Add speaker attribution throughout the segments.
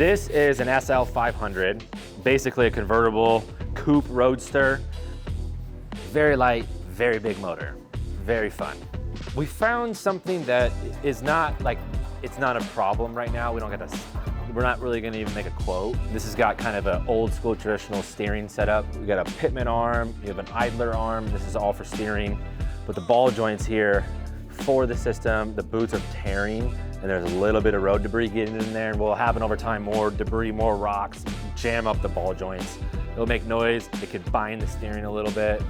Speaker 1: This is an SL500, basically a convertible coupe roadster. Very light, very big motor, very fun. We found something that is not like, it's not a problem right now. We're not really gonna even make a quote. This has got kind of an old school traditional steering setup. We got a pitman arm, we have an idler arm. This is all for steering. But the ball joints here for the system, the boots are tearing and there's a little bit of road debris getting in there, and will happen over time, more debris, more rocks, jam up the ball joints. It'll make noise, it could bind the steering a little bit.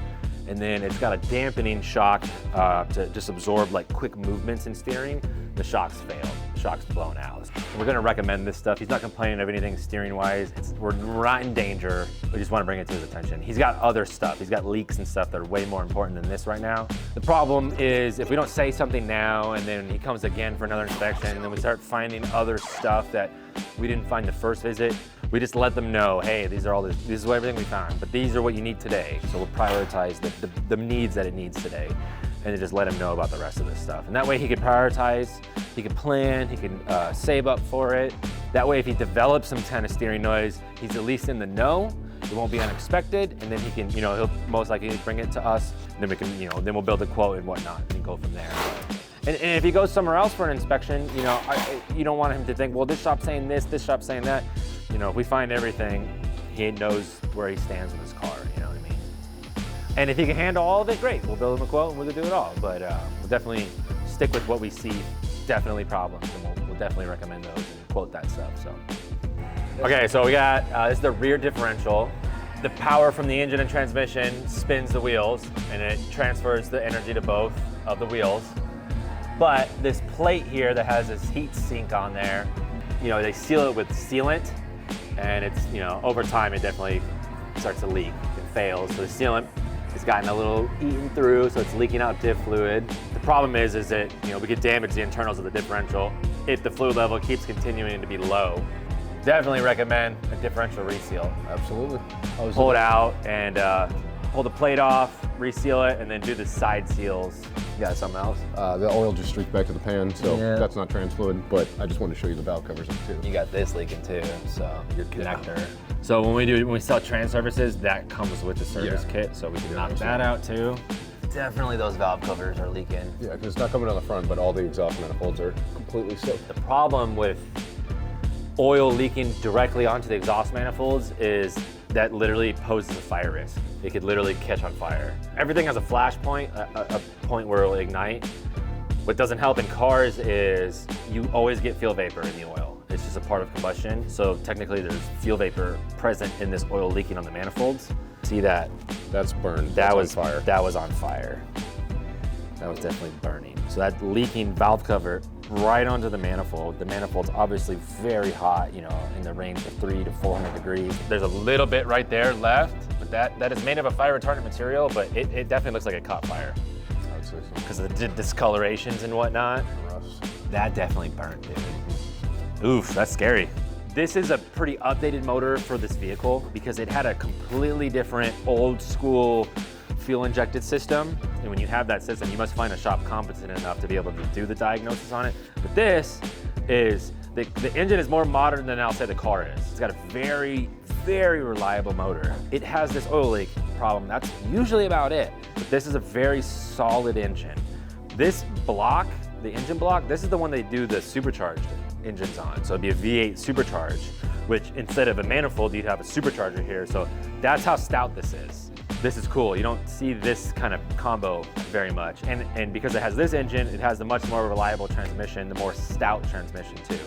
Speaker 1: And then it's got a dampening shock to just absorb like quick movements in steering. The shock's failed, the shock's blown out. We're gonna recommend this stuff. He's not complaining of anything steering wise. We're not in danger. We just wanna bring it to his attention. He's got other stuff. He's got leaks and stuff that are way more important than this right now. The problem is if we don't say something now and then he comes again for another inspection and then we start finding other stuff that we didn't find the first visit, we just let them know, hey, this is everything we found, but these are what you need today. So we'll prioritize the needs that it needs today, and then just let him know about the rest of this stuff. And that way he can prioritize, he can plan, he can save up for it. That way if he develops some kind of steering noise, he's at least in the know, it won't be unexpected, and then he can, he'll most likely bring it to us, and then we can, then we'll build a quote and whatnot, and go from there. And if he goes somewhere else for an inspection, you don't want him to think, well, this shop's saying this shop's saying that. If we find everything, he knows where he stands with his car, you know what I mean? And if he can handle all of it, great. We'll build him a quote and we'll do it all. But we'll definitely stick with what we see, definitely problems, and we'll definitely recommend those and quote that stuff, so. Okay, so we got, this is the rear differential. The power from the engine and transmission spins the wheels, and it transfers the energy to both of the wheels. But this plate here that has this heat sink on there, they seal it with sealant, and it's, over time it definitely starts to leak and fails. So the sealant has gotten a little eaten through, so it's leaking out diff fluid. The problem is that, we could damage the internals of the differential if the fluid level keeps continuing to be low. Definitely recommend a differential reseal.
Speaker 2: Absolutely.
Speaker 1: Pull it out and pull the plate off, reseal it, and then do the side seals. You got something else?
Speaker 2: The oil just streaked back to the pan, so that's not trans fluid, but I just wanted to show you the valve covers too.
Speaker 1: You got this leaking too, so your connector. Yeah. So when we sell trans services, that comes with the service kit, so we can knock that out too. Definitely those valve covers are leaking.
Speaker 2: Yeah, because it's not coming on the front, but all the exhaust manifolds are completely soaked.
Speaker 1: The problem with oil leaking directly onto the exhaust manifolds is that literally poses a fire risk. It could literally catch on fire. Everything has a flash point, a point where it will ignite. What doesn't help in cars is you always get fuel vapor in the oil. It's just a part of combustion. So technically there's fuel vapor present in this oil leaking on the manifolds. See that?
Speaker 2: That's burned.
Speaker 1: That was on fire. That was on fire. That was definitely burning. So that leaking valve cover right onto the manifold. The manifold's obviously very hot, in the range of 300 to 400 degrees. There's a little bit right there left, but that is made of a fire retardant material, but it definitely looks like it caught fire.
Speaker 2: I would say so.
Speaker 1: Because of the discolorations and whatnot.
Speaker 2: Rust.
Speaker 1: That definitely burnt, dude. Oof, that's scary. This is a pretty updated motor for this vehicle because it had a completely different old school fuel injected system. And when you have that system, you must find a shop competent enough to be able to do the diagnosis on it. But this is, the engine is more modern than I'll say the car is. It's got a very, very reliable motor. It has this oil leak problem. That's usually about it. But this is a very solid engine. This block, the engine block, this is the one they do the supercharged engines on. So it'd be a V8 supercharged, which instead of a manifold, you'd have a supercharger here. So that's how stout this is. This is cool. You don't see this kind of combo very much. And because it has this engine, it has the much more reliable transmission, the more stout transmission too.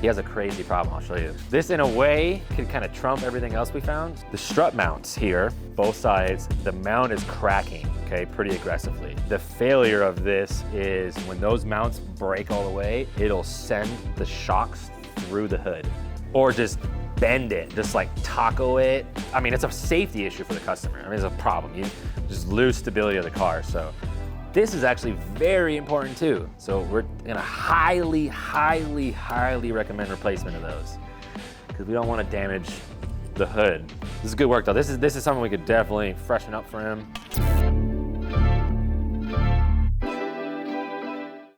Speaker 1: He has a crazy problem, I'll show you. This in a way can kind of trump everything else we found. The strut mounts here, both sides, the mount is cracking, okay, pretty aggressively. The failure of this is when those mounts break all the way, it'll send the shocks through the hood or just bend it, just like taco it. I mean, it's a safety issue for the customer. I mean, it's a problem. You just lose stability of the car. So this is actually very important too. So we're gonna highly, highly, highly recommend replacement of those because we don't want to damage the hood. This is good work though. This is something we could definitely freshen up for him.